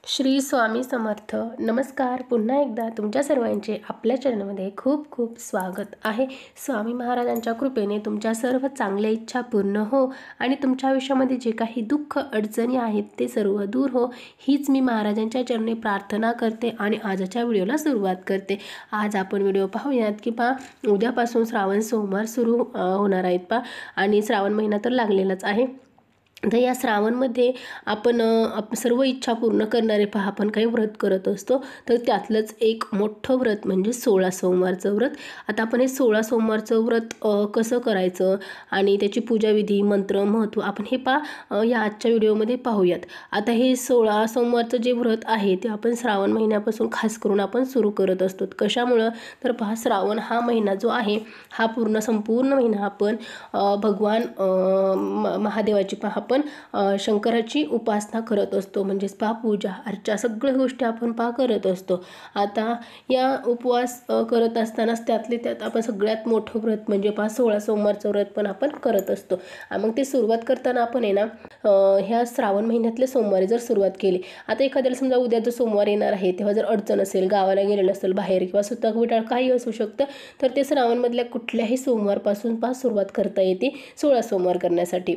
श्री स्वामी समर्थ. नमस्कार. पुन्हा एकदा तुमच्या सर्वांचे आपल्या चॅनलमध्ये खूप खूप स्वागत आहे. स्वामी महाराजांच्या कृपेने तुमच्या सर्व चांगल्या इच्छा पूर्ण हो आणि तुमच्या आयुष्यामध्ये जे काही दुःख अडचणी आहेत ते सर्व दूर हो, हीच मी महाराजांच्या चरणी प्रार्थना करते आणि आजच्या व्हिडिओला सुरुवात करते. आज आपण व्हिडिओ पाहूयात की उद्यापासून श्रावण सोमवार सुरू होणार आहेत आणि श्रावण महिना तर लागलेलाच आहे. तर या श्रावणमध्ये आपण सर्व इच्छा पूर्ण करणारे आपण काही व्रत करत असतो. तर त्यातलंच एक मोठं व्रत म्हणजे 16 सोमवारचं व्रत. आता आपण हे 16 सोमवारचं व्रत कसं करायचं आणि त्याची पूजाविधी, मंत्र, महत्त्व आपण हे या आजच्या व्हिडिओमध्ये पाहूयात. आता हे 16 सोमवारचं जे व्रत आहे ते आपण श्रावण महिन्यापासून खास करून आपण सुरू करत असतो. कशामुळं तर श्रावण हा महिना जो आहे हा संपूर्ण महिना आपण भगवान महादेवाची आपण शंकराची उपासना करत असतो. म्हणजेच पूजा अर्चा सगळ्या गोष्टी आपण करत असतो. आता या उपवास करत असतानाच त्यातले त्यात आपण सगळ्यात मोठं व्रत म्हणजे 16 सोमवारचं व्रत पण आपण करत असतो. मग ते सुरुवात करताना आपण आहे ना ह्या श्रावण महिन्यातले सोमवारी जर सुरुवात केली. आता एखाद्याला समजा उद्या जो सोमवार येणार आहे तेव्हा जर अडचण असेल, गावाला गेलेलं असेल बाहेर किंवा सुतक विटाळ काही असू शकतं, तर ते श्रावणमधल्या कुठल्याही सोमवारपासून सुरुवात करता येते 16 सोमवार करण्यासाठी.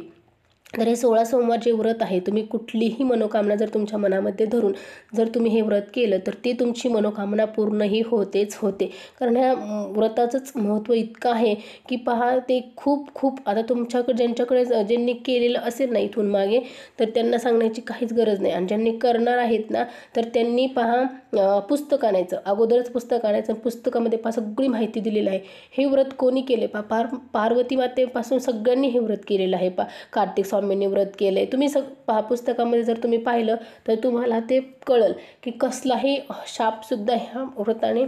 तर हे 16 सोमवार जे व्रत आहे तुम्ही कुठलीही मनोकामना जर तुमच्या मनामध्ये धरून जर तुम्ही हे व्रत केलं तर ते तुमची मनोकामना पूर्णही होतेच होते. कारण ह्या व्रताचंच महत्त्व इतकं आहे की ते खूप आता तुमच्याकडे ज्यांच्याकडे ज्यांनी केलेलं असेल ना इथून मागे तर त्यांना सांगण्याची काहीच गरज नाही. आणि ज्यांनी करणार आहेत ना तर त्यांनी पुस्तक आणायचं, अगोदरच पुस्तक आणायचं. पुस्तकामध्ये सगळी माहिती दिलेली आहे. हे व्रत कोणी केले पार्वती मातेपासून सगळ्यांनी हे व्रत केलेलं आहे. कार्तिक स्वामींनी व्रत केलंय. तुम्ही पुस्तकामध्ये जर तुम्ही पाहिलं तर तुम्हाला ते कळल की कसलाही शापसुद्धा ह्या व्रताने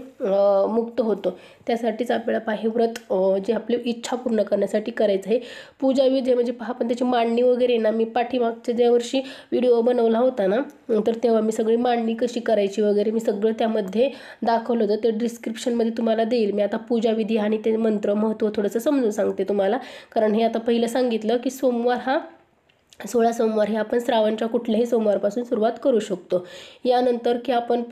मुक्त होतो. त्यासाठीच आपल्याला हे व्रत जे आपली इच्छा पूर्ण करण्यासाठी करायचं आहे. पूजाविधी म्हणजे आपण त्याची मांडणी वगैरे ना मी पाठीमागच्या ज्या वर्षी व्हिडिओ बनवला होता ना तर तेव्हा मी सगळी मांडणी कशी करायची वगैरे मी सगळं त्यामध्ये दाखवलं होतं. ते डिस्क्रिप्शनमध्ये तुम्हाला देईल. मी आता पूजाविधी आणि ते मंत्र महत्त्व थोडंसं समजून सांगते तुम्हाला. कारण हे आता पहिलं सांगितलं की सोमवार 16 सोमवार हे आपण श्रावणच्या कुठल्याही सोमवारपासून सुरुवात करू शकतो. यानंतर की आपण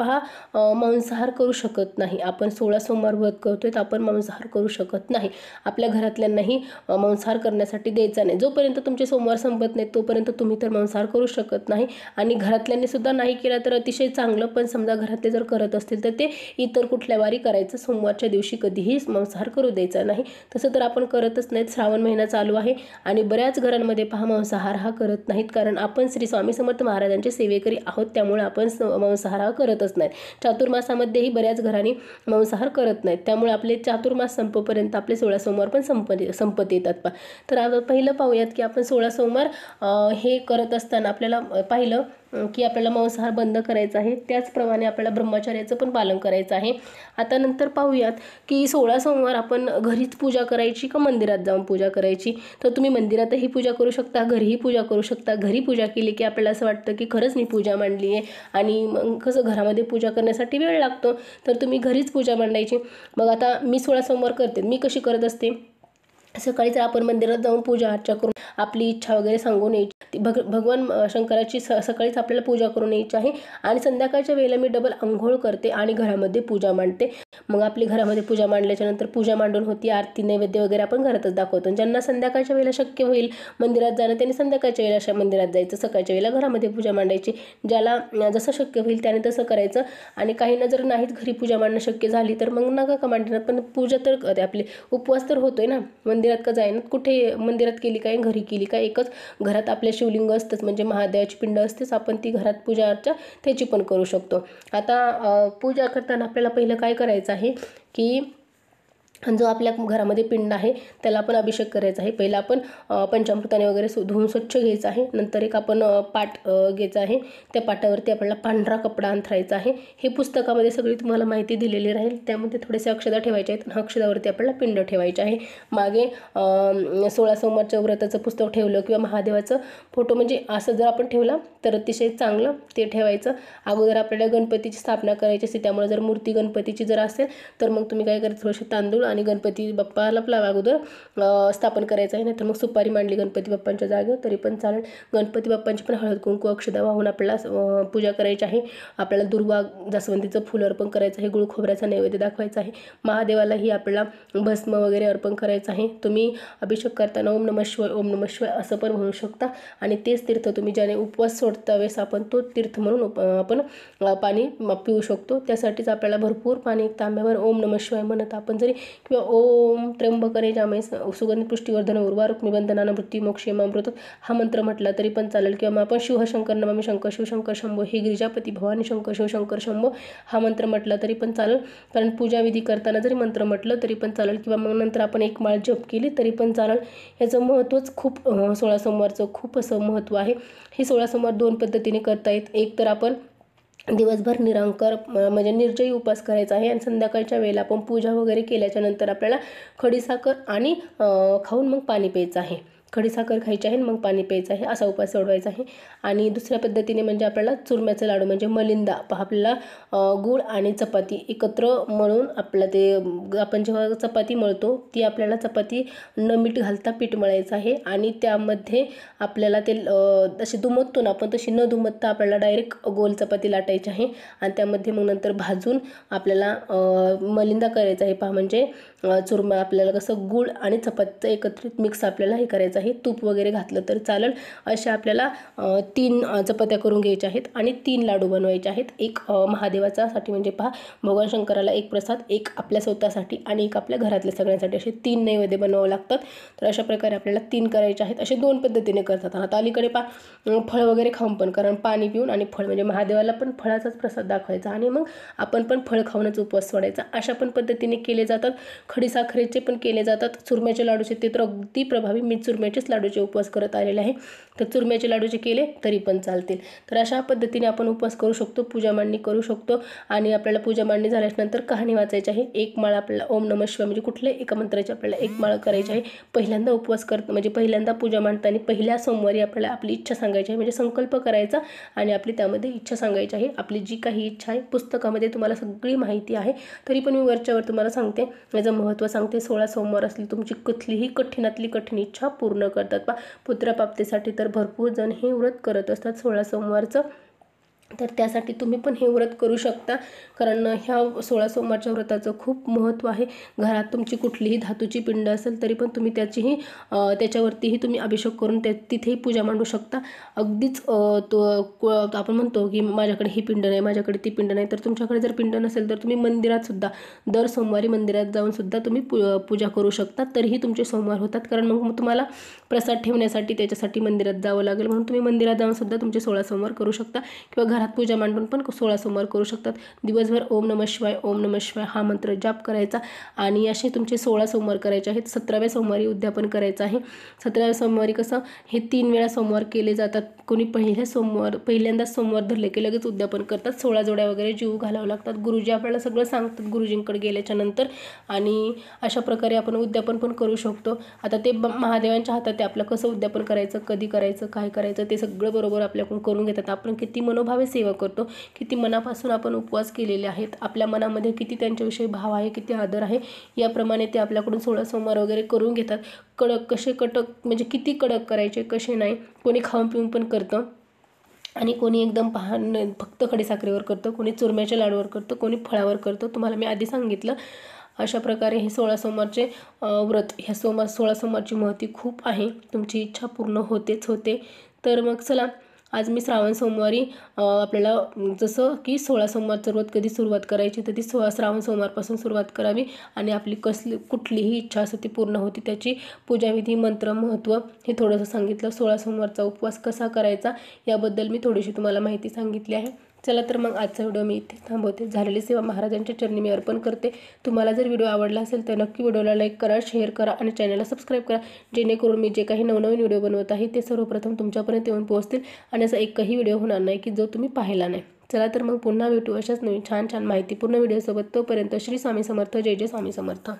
मांसाहार करू शकत नाही. आपण 16 सोमवार व्रत करतोय तर आपण मांसाहार करू शकत नाही. आपल्या घरातल्यांनाही मांसाहार करण्यासाठी द्यायचा नाही. जोपर्यंत तुमचे सोमवार संपत नाही तोपर्यंत तुम्ही तर मांसाहार करू शकत नाही. आणि घरातल्यांनी सुद्धा नाही केला तर अतिशय चांगलं. पण समजा घरातले जर करत असतील तर ते इतर कुठल्या वारी करायचं. सोमवारच्या दिवशी कधीही मांसाहार करू द्यायचा नाही. तसं तर आपण करतच नाहीत. श्रावण महिना चालू आहे आणि बऱ्याच घरांमध्ये मांसाहार हा करत नाहीत. कारण आपण श्री स्वामी समर्थ महाराजांचे सेवेकरी आहोत. त्यामुळे आपण मांसाहार हा करतच नाहीत. चातुर्मासामध्येही बऱ्याच घरांनी मांसाहार करत नाहीत. त्यामुळे आपले चातुर्मास संपेपर्यंत आपले 16 सोमवार पण संपत येतात. तर आता पहिलं पाहूयात की आपण 16 सोमवार हे करत असताना आपल्याला पाहिलं की आपल्याला मांसाहार बंद करायचा आहे. त्याचप्रमाणे आपल्याला ब्रह्मचर्याचं पण पालन करायचं आहे. आता नंतर पाहूयात की 16 सोमवार आपण घरीच पूजा करायची का मंदिरात जाऊन पूजा करायची. तर तुम्ही मंदिरातही पूजा करू शकता, घरीही पूजा करू शकता. घरी पूजा केली की आपल्याला असं वाटतं की खरंच मी पूजा मांडली आहे. आणि मग कसं घरामध्ये पूजा करण्यासाठी वेळ लागतो तर तुम्ही घरीच पूजा मांडायची. मग आता मी 16 सोमवार करते. मी कशी करत असते, सकाळीच आपण मंदिरात जाऊन पूजा अर्चा करून आपली इच्छा वगैरे सांगून यायची. भगवान शंकराची सकाळीच आपल्याला पूजा करून यायची आहे. आणि संध्याकाळच्या वेळेला मी डबल अंघोळ करते आणि घरामध्ये पूजा मांडते. मग आपली घरामध्ये पूजा मांडल्याच्या नंतर पूजा मांडून होती, आरती नैवेद्य वगैरे आपण घरातच दाखवतो. ज्यांना संध्याकाळच्या वेळेला शक्य होईल मंदिरात जाणं त्यांनी संध्याकाळच्या वेळेला मंदिरात जायचं, सकाळच्या वेळेला घरामध्ये पूजा मांडायची. ज्याला जसं शक्य होईल त्याने तसं करायचं. आणि काहींना जर नाहीच घरी पूजा मांडणं शक्य झाली तर मग नका का मांडणार, पण पूजा तर आपली उपवास तर होतोय ना. मंदिरात का जाईना, कुठे मंदिरात केली काय घरी केली काय एकच. घरात आपल्या शिवलिंग असतंच म्हणजे महादेवाची पिंड असतेच. आपण ती घरात पूजा अर्चा त्याची पण करू शकतो. आता पूजा करताना आपल्याला पहिलं काय करायचं आहे की जो आपल्या घरामध्ये पिंड आहे त्याला आपण अभिषेक करायचा आहे. पहिला आपण पंचामृताने वगैरे धुवून स्वच्छ घ्यायचं आहे. नंतर एक आपण पाट घ्यायचा आहे. त्या पाटावरती आपल्याला पांढरा कपडा अंथरायचा आहे. हे पुस्तकामध्ये सगळी तुम्हाला माहिती दिलेली राहील. त्यामध्ये थोडेसे अक्षता ठेवायचे आहेत. अक्षतावरती आपल्याला पिंड ठेवायचे आहे. मागे 16 सोमवारच्या व्रताचं पुस्तक ठेवलं किंवा महादेवाचं फोटो म्हणजे असं जर आपण ठेवला तर अतिशय चांगलं ते ठेवायचं. अगोदर आपल्याला गणपतीची स्थापना करायची असते. त्यामुळे जर मूर्ती गणपतीची जर असेल तर मग तुम्ही काय करायचं, थोडेसे तांदूळ आणि गणपती बाप्पाला आपला अगोदर स्थापन करायचं आहे. नाहीतर मग सुपारी मांडली गणपती बाप्पांच्या जागेवर तरी पण चालेल. गणपती बाप्पांची पण हळद कुंकू अक्षदा वाहून आपल्याला पूजा करायची आहे. आपल्याला दुर्वा जास्वंदीचं फुल अर्पण करायचं आहे. गुळ खोबऱ्याचा नैवेद्य दाखवायचा आहे. महादेवालाही आपल्याला भस्म वगैरे अर्पण करायचं आहे. तुम्ही अभिषेक करताना ओम नमः शिवाय ओम नमः शिवाय असं पण म्हणू शकता. आणि तेच तीर्थ तुम्ही ज्याने उपवास सोडता वेळेस आपण तो तीर्थ म्हणून आपण पाणी पिऊ शकतो. त्यासाठीच आपल्याला भरपूर पाणी एक तांब्यावर ओम नमः शिवाय म्हणत आपण जरी किंवा ओम त्र्यंबकरे जामे सुगंधी पुष्टीवर्धन उर्वारुक निबंधनानं मृत्यू मोक्षेमामृत हा मंत्र म्हटला तरी पण चालेल. किंवा मग आपण शिवशंकर नमामि शंकर शिवशंकर शंभो हे गिरिजापती भवानी शंकर शिवशंकर शंभो हा मंत्र म्हटला तरी पण चालेल. कारण पूजाविधी करताना जरी मंत्र म्हटलं तरी पण चालेल. किंवा मग नंतर आपण एक माळ जप केली तरी पण चालेल. याचं महत्त्वच खूप 16 सोमवारचं खूप असं महत्त्व आहे. हे 16 सोमवार 2 पद्धतीने करता येत. एक तर आपण दिवसभर निरंकार म्हणजे निर्जयी उपवास करायचा आहे आणि संध्याकाळच्या वेळेला आपण पूजा वगैरे केल्याच्या नंतर आपल्याला खडीसाखर आणि खाऊन मग पाणी प्यायचं आहे. खडीसाखर खायची आहे मग पाणी प्यायचं आहे असा उपास सोडवायचा आहे. आणि दुसऱ्या पद्धतीने म्हणजे आपल्याला चुरम्याचे लाडू म्हणजे मलिंदा आपल्याला गूळ आणि चपाती एकत्र मळून आपलं ते आपण जेव्हा चपाती मळतो ती आपल्याला चपाती न मीठ घालता पीठ मळायचं आहे. आणि त्यामध्ये आपल्याला ते अशी दुमततो ना आपण तशी न दुमतता आपल्याला डायरेक्ट गोल चपाती लाटायची आहे. आणि त्यामध्ये मग नंतर भाजून आपल्याला मलिंदा करायचा आहे. पहा म्हणजे चुरमा आपल्याला कसं गूळ आणि चपातीचं एकत्रित मिक्स आपल्याला हे करायचं आहे. तूप वगैरे घातलं तर चालेल. अशा आपल्याला 3 चपात्या करून घ्यायच्या आहेत आणि 3 लाडू बनवायचे आहेत. एक महादेवासाठी म्हणजे पहा भगवान शंकराला एक प्रसाद, एक आपल्या स्वतःसाठी आणि एक आपल्या घरातल्या सगळ्यांसाठी असे 3 नैवेद्य बनवावं लागतात. तर अशा प्रकारे आपल्याला 3 करायचे आहेत. असे 2 पद्धतीने करतात. आता अलीकडे पहा फळ वगैरे खाऊन पण कारण पाणी पिऊन आणि फळ म्हणजे महादेवाला पण फळाचाच प्रसाद दाखवायचा आणि मग आपण पण फळ खाऊनच उपवास सोडायचा. अशा पण पद्धतीने केले जातात. खडीसाखरेचे पण केले जातात. चुरम्याचे लाडूचे ते तर अगदी प्रभावी. मी चुरम्याचेच लाडूचे उपवास करत आलेले आहे. तर चुरम्याचे लाडूचे केले तरी पण चालतील. तर अशा पद्धतीने आपण उपवास करू शकतो. पूजा मांडणी करू शकतो. आणि आपल्याला पूजा मांडणी झाल्यानंतर कहाणी वाचायची आहे. एक माळ आपल्याला ओम नमः शिवाय म्हणजे कुठल्याही एका मंत्राची आपल्याला एक माळ करायची आहे. पहिल्यांदा उपवास करतो म्हणजे पहिल्यांदा पूजा मांडताना पहिल्या सोमवारी आपल्याला आपली इच्छा सांगायची आहे. म्हणजे संकल्प करायचा आणि आपली त्यामध्ये इच्छा सांगायची आहे. आपली जी काही इच्छा आहे पुस्तकामध्ये तुम्हाला सगळी माहिती आहे. तरी पण मी वरच्यावर तुम्हाला सांगते याचं महत्त्व सांगते. 16 सोमवार असली तुमची कुठलीही कठीणातली कठीण इच्छा पूर्ण करतात. पुत्रप्राप्तीसाठी तर भरपूर जण हे व्रत करत असतात 16 सोमवारचं. तर त्यासाठी तुम्ही पण हे व्रत करू शकता. कारण ह्या 16 सोमवारच्या व्रताचं खूप महत्त्व आहे. घरात तुमची कुठलीही धातूची पिंड असेल तरी पण तुम्ही त्याच्यावरतीही तुम्ही अभिषेक करून तिथेही पूजा मांडू शकता. अगदीच आपण म्हणतो की माझ्याकडे ही पिंड नाही, माझ्याकडे ती पिंड नाही. तर तुमच्याकडे जर पिंड नसेल तर तुम्ही मंदिरात सुद्धा दर सोमवारी मंदिरात जाऊन सुद्धा तुम्ही पूजा करू शकता. तरीही तुमचे सोमवार होतात. कारण मग तुम्हाला प्रसाद ठेवण्यासाठी त्याच्यासाठी मंदिरात जावं लागेल. म्हणून तुम्ही मंदिरात जाऊन सुद्धा तुमचे 16 सोमवार करू शकता. किंवा घरात पूजा मांडून पण 16 सोमवार करू शकतात. दिवसभर ओम नमः शिवाय ओम नमः शिवाय हा मंत्र जाप करायचा. आणि असे तुमचे 16 सोमवार करायचे आहेत. 17व्या सोमवारी उद्यापन करायचं आहे. 17व्या सोमवारी कसं हे 3 वेळा सोमवार केले जातात. कोणी पहिल्यांदाच सोमवार धरले की लगेच उद्यापन करतात. 16 जोड्या वगैरे जीव घालावं लागतात. गुरुजी आपल्याला सगळं सांगतात गुरुजींकडे गेल्याच्या नंतर. आणि अशा प्रकारे आपण उद्यापन पण करू शकतो. आता ते महादेवांच्या हातात ते आपलं कसं उद्यापन करायचं, कधी करायचं, काय करायचं ते सगळं बरोबर आपल्याकडून करून घेतात. आपण किती मनोभावे सेवा करतो, किती मनापासून आपण उपवास केलेले आहेत, आपल्या मनामध्ये किती त्यांच्याविषयी भाव आहे, किती आदर आहे, याप्रमाणे ते आपल्याकडून 16 सोमवार वगैरे करून घेतात. कडक म्हणजे किती कडक करायचे कसे नाही. कोणी खाऊन पिऊन पण करतं आणि कोणी एकदम फक्त खडीसाखरेवर करतं, कोणी चुरम्याच्या लाडूवर करतं, कोणी फळावर करतं. तुम्हाला मी आधी सांगितलं. अशा प्रकारे हे 16 सोमवारचे व्रत ह्या 16 सोमवारची महती खूप आहे. तुमची इच्छा पूर्ण होतेच होते. तर मग चला आज मी श्रावण सोमवारी आपल्याला जसं की 16 सोमवारचं व्रत कधी सुरुवात करायची तर ती श्रावण सोमवारपासून सुरुवात करावी आणि आपली कुठलीही इच्छा असते ती पूर्ण होती. त्याची पूजाविधी मंत्र महत्त्व हे थोडंसं सांगितलं. 16 सोमवारचा उपवास कसा करायचा याबद्दल मी थोडीशी तुम्हाला माहिती सांगितली आहे. चला तर मग आजचा व्हिडिओ मी इथे थांबवते. झालेली सेवा महाराजांच्या चरणी मी अर्पण करते. तुम्हाला जर व्हिडिओ आवडला असेल तर नक्की व्हिडिओला लाईक करा, शेअर करा आणि चॅनलला सबस्क्राईब करा. जेणेकरून मी जे काही नवनवीन व्हिडिओ बनवत आहे ते सर्वप्रथम तुमच्यापर्यंत येऊन पोहोचतील आणि असा एकही व्हिडिओ होणार नाही की जो तुम्ही पाहिला नाही. चला तर मग पुन्हा भेटू अशाच नवीन छान माहितीपूर्ण व्हिडिओसोबत. तोपर्यंत श्री स्वामी समर्थ. जय जय स्वामी समर्थ.